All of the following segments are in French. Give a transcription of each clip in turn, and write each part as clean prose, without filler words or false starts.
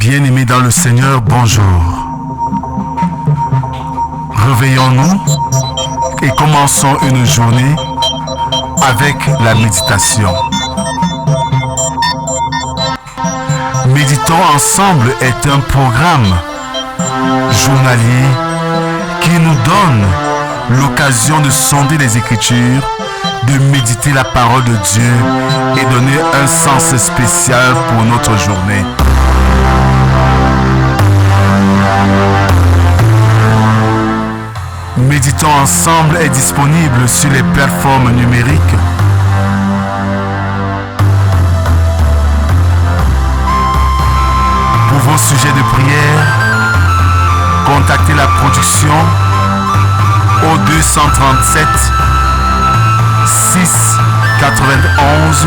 Bien-aimés dans le Seigneur, bonjour. Réveillons-nous et commençons une journée avec la méditation. Méditons ensemble est un programme journalier qui nous donne l'occasion de sonder les Écritures, de méditer la parole de Dieu et donner un sens spécial pour notre journée. Méditons ensemble est disponible sur les plateformes numériques. Pour vos sujets de prière, contactez la production au 237 6 91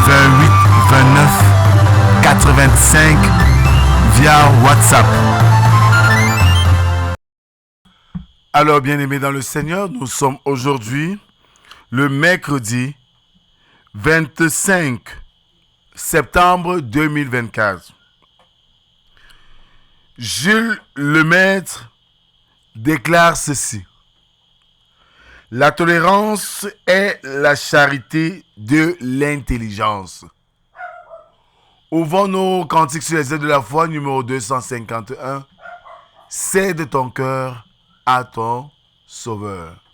28 29 85 via WhatsApp. Alors, bien-aimés dans le Seigneur, nous sommes aujourd'hui le mercredi 25 septembre 2024. Jules Lemaître déclare ceci. La tolérance est la charité de l'intelligence. Ouvrons nos cantiques sur les ailes de la foi, numéro 251. Cède ton cœur à ton Sauveur.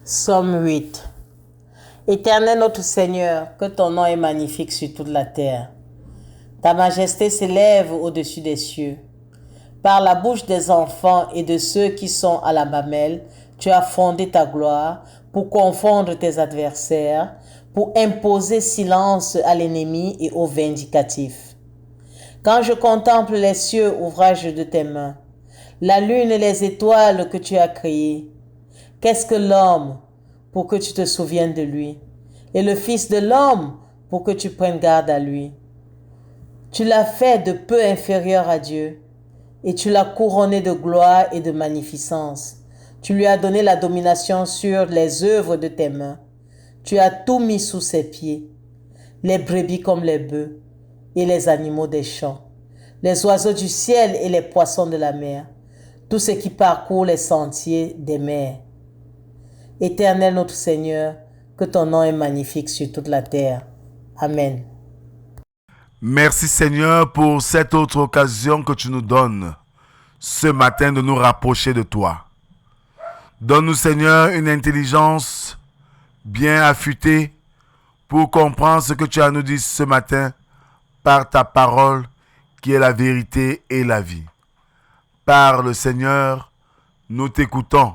Psaume 8. Éternel notre Seigneur, que ton nom est magnifique sur toute la terre. Ta majesté s'élève au-dessus des cieux. Par la bouche des enfants et de ceux qui sont à la mamelle, tu as fondé ta gloire pour confondre tes adversaires, pour imposer silence à l'ennemi et aux vindicatifs. Quand je contemple les cieux, ouvrage de tes mains, la lune et les étoiles que tu as créées, qu'est-ce que l'homme pour que tu te souviennes de lui, et le Fils de l'homme pour que tu prennes garde à lui? Tu l'as fait de peu inférieur à Dieu, et tu l'as couronné de gloire et de magnificence. Tu lui as donné la domination sur les œuvres de tes mains. Tu as tout mis sous ses pieds, les brebis comme les bœufs, et les animaux des champs, les oiseaux du ciel et les poissons de la mer, tout ce qui parcourt les sentiers des mers. Éternel notre Seigneur, que ton nom est magnifique sur toute la terre. Amen. Merci Seigneur pour cette autre occasion que tu nous donnes ce matin de nous rapprocher de toi. Donne-nous Seigneur une intelligence bien affûtée pour comprendre ce que tu as à nous dire ce matin par ta parole qui est la vérité et la vie. Parle Seigneur, nous t'écoutons.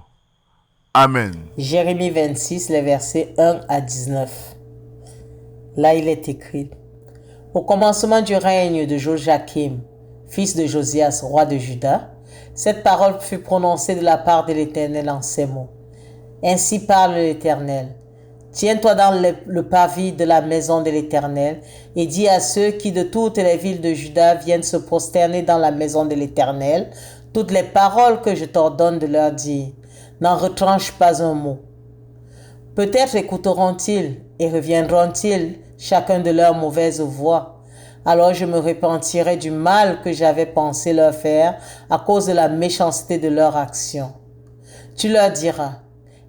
Amen. Jérémie 26, les versets 1 à 19. Là, il est écrit. Au commencement du règne de Joachim, fils de Josias, roi de Juda, cette parole fut prononcée de la part de l'Éternel en ces mots. Ainsi parle l'Éternel. Tiens-toi dans le parvis de la maison de l'Éternel et dis à ceux qui de toutes les villes de Juda viennent se prosterner dans la maison de l'Éternel toutes les paroles que je t'ordonne de leur dire. N'en retranche pas un mot. Peut-être écouteront-ils et reviendront-ils chacun de leur mauvaise voie. Alors je me repentirai du mal que j'avais pensé leur faire à cause de la méchanceté de leur action. Tu leur diras,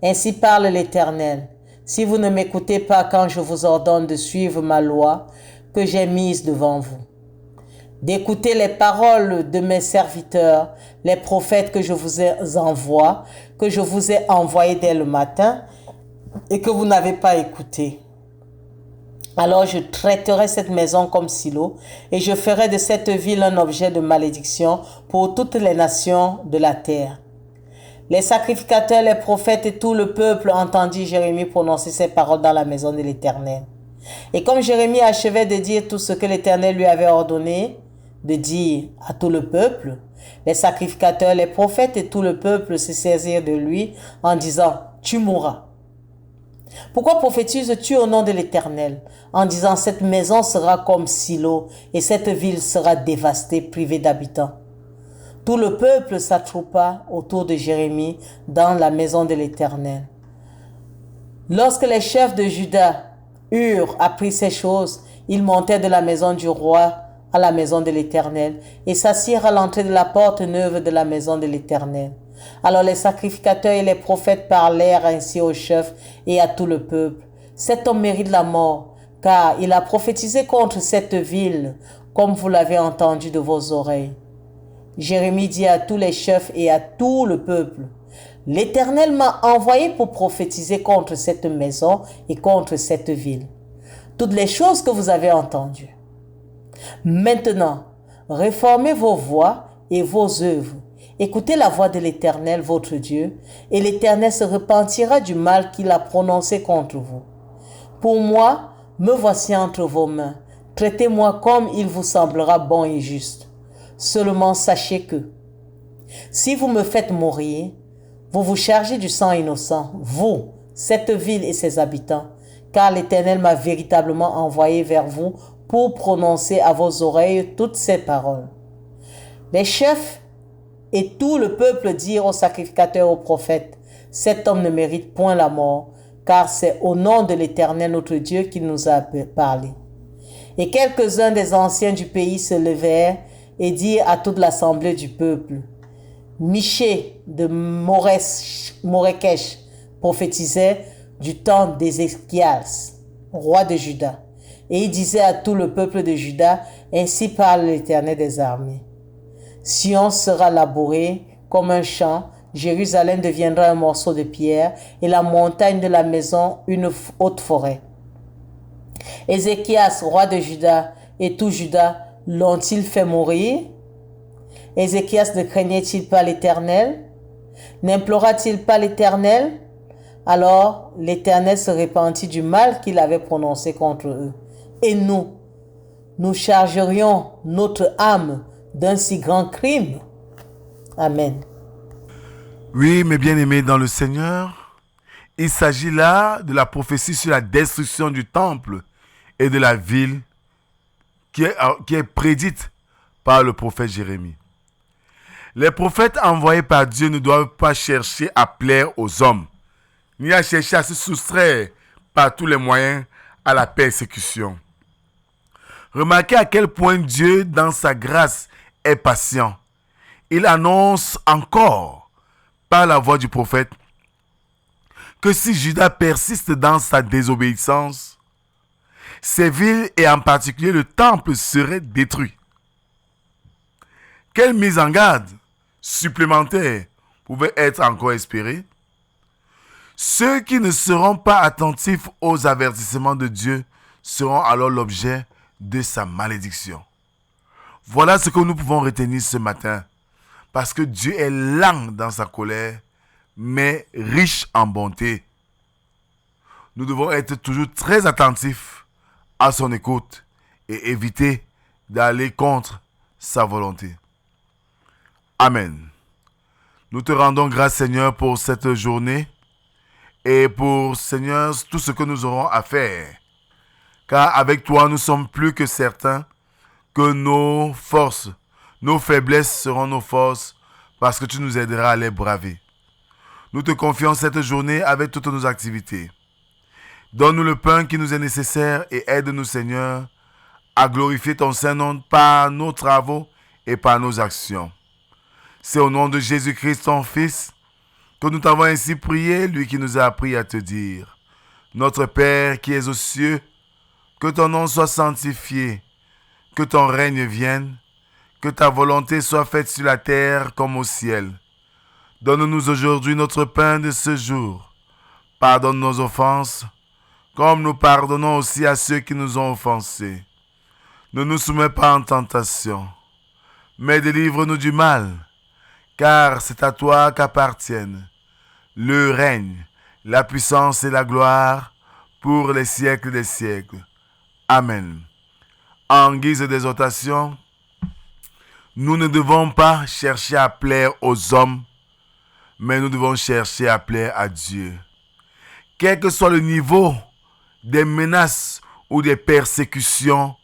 ainsi parle l'Éternel, si vous ne m'écoutez pas quand je vous ordonne de suivre ma loi que j'ai mise devant vous, d'écouter les paroles de mes serviteurs, les prophètes que je vous ai envoyés dès le matin et que vous n'avez pas écouté. Alors je traiterai cette maison comme Silo et je ferai de cette ville un objet de malédiction pour toutes les nations de la terre. Les sacrificateurs, les prophètes et tout le peuple entendit Jérémie prononcer ces paroles dans la maison de l'Éternel. Et comme Jérémie achevait de dire tout ce que l'Éternel lui avait ordonné de dire à tout le peuple, les sacrificateurs, les prophètes et tout le peuple se saisirent de lui en disant « Tu mourras ». Pourquoi prophétises-tu au nom de l'Éternel en disant « Cette maison sera comme Silo et cette ville sera dévastée, privée d'habitants ». Tout le peuple s'attroupa autour de Jérémie dans la maison de l'Éternel. Lorsque les chefs de Juda eurent appris ces choses, ils montèrent de la maison du roi à la maison de l'Éternel et s'assirent à l'entrée de la porte neuve de la maison de l'Éternel. Alors les sacrificateurs et les prophètes parlèrent ainsi aux chefs et à tout le peuple. Cet homme mérite la mort, car il a prophétisé contre cette ville, comme vous l'avez entendu de vos oreilles. Jérémie dit à tous les chefs et à tout le peuple, « L'Éternel m'a envoyé pour prophétiser contre cette maison et contre cette ville. Toutes les choses que vous avez entendues. Maintenant, réformez vos voies et vos œuvres. Écoutez la voix de l'Éternel, votre Dieu, et l'Éternel se repentira du mal qu'il a prononcé contre vous. Pour moi, me voici entre vos mains. Traitez-moi comme il vous semblera bon et juste. Seulement sachez que, si vous me faites mourir, vous vous chargez du sang innocent, vous, cette ville et ses habitants, car l'Éternel m'a véritablement envoyé vers vous pour prononcer à vos oreilles toutes ces paroles. » Les chefs et tout le peuple dirent aux sacrificateurs, aux prophètes, « Cet homme ne mérite point la mort, car c'est au nom de l'Éternel notre Dieu qu'il nous a parlé. » Et quelques-uns des anciens du pays se levèrent et dirent à toute l'assemblée du peuple, « Michée de Morékesh prophétisait du temps d'Ézéchias, roi de Juda. Et il disait à tout le peuple de Juda, « Ainsi parle l'Éternel des armées. Sion sera labouré comme un champ, Jérusalem deviendra un morceau de pierre, et la montagne de la maison une haute forêt. Ézéchias, roi de Juda, et tout Juda, l'ont-ils fait mourir? Ézéchias ne craignait-il pas l'Éternel? N'implora-t-il pas l'Éternel? Alors l'Éternel se repentit du mal qu'il avait prononcé contre eux. Et nous chargerions notre âme d'un si grand crime. Amen. Oui, mes bien-aimés dans le Seigneur, il s'agit là de la prophétie sur la destruction du temple et de la ville qui est prédite par le prophète Jérémie. Les prophètes envoyés par Dieu ne doivent pas chercher à plaire aux hommes, ni à chercher à se soustraire par tous les moyens à la persécution. Remarquez à quel point Dieu, dans sa grâce, est patient. Il annonce encore, par la voix du prophète, que si Juda persiste dans sa désobéissance, ces villes et en particulier le temple seraient détruits. Quelle mise en garde supplémentaire pouvait être encore espérée? Ceux qui ne seront pas attentifs aux avertissements de Dieu seront alors l'objet de sa malédiction. Voilà ce que nous pouvons retenir ce matin, parce que Dieu est lent dans sa colère, mais riche en bonté. Nous devons être toujours très attentifs à son écoute et éviter d'aller contre sa volonté. Amen. Nous te rendons grâce, Seigneur, pour cette journée et pour, Seigneur, tout ce que nous aurons à faire. Car avec toi, nous sommes plus que certains que nos forces, nos faiblesses seront nos forces parce que tu nous aideras à les braver. Nous te confions cette journée avec toutes nos activités. Donne-nous le pain qui nous est nécessaire et aide-nous, Seigneur, à glorifier ton Saint-Nom par nos travaux et par nos actions. C'est au nom de Jésus-Christ, ton Fils, que nous t'avons ainsi prié, lui qui nous a appris à te dire: Notre Père qui es aux cieux, que ton nom soit sanctifié, que ton règne vienne, que ta volonté soit faite sur la terre comme au ciel. Donne-nous aujourd'hui notre pain de ce jour. Pardonne nos offenses, comme nous pardonnons aussi à ceux qui nous ont offensés. Ne nous soumets pas en tentation, mais délivre-nous du mal, car c'est à toi qu'appartiennent le règne, la puissance et la gloire pour les siècles des siècles. Amen. En guise d'exhortation, nous ne devons pas chercher à plaire aux hommes, mais nous devons chercher à plaire à Dieu. Quel que soit le niveau des menaces ou des persécutions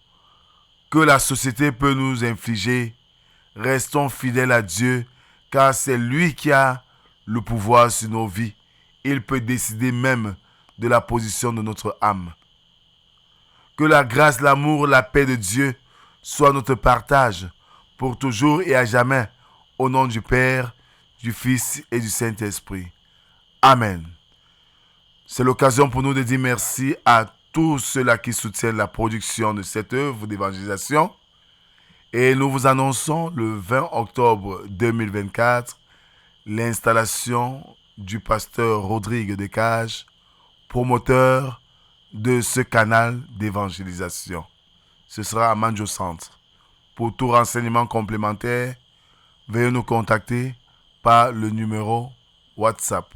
que la société peut nous infliger, restons fidèles à Dieu, car c'est lui qui a le pouvoir sur nos vies. Il peut décider même de la position de notre âme. Que la grâce, l'amour, la paix de Dieu soit notre partage pour toujours et à jamais, au nom du Père, du Fils et du Saint-Esprit. Amen. C'est l'occasion pour nous de dire merci à tous ceux-là qui soutiennent la production de cette œuvre d'évangélisation. Et nous vous annonçons le 20 octobre 2024 l'installation du pasteur Rodrigue Descages, promoteur de ce canal d'évangélisation. Ce sera à Manjo Centre. Pour tout renseignement complémentaire, veuillez nous contacter par le numéro WhatsApp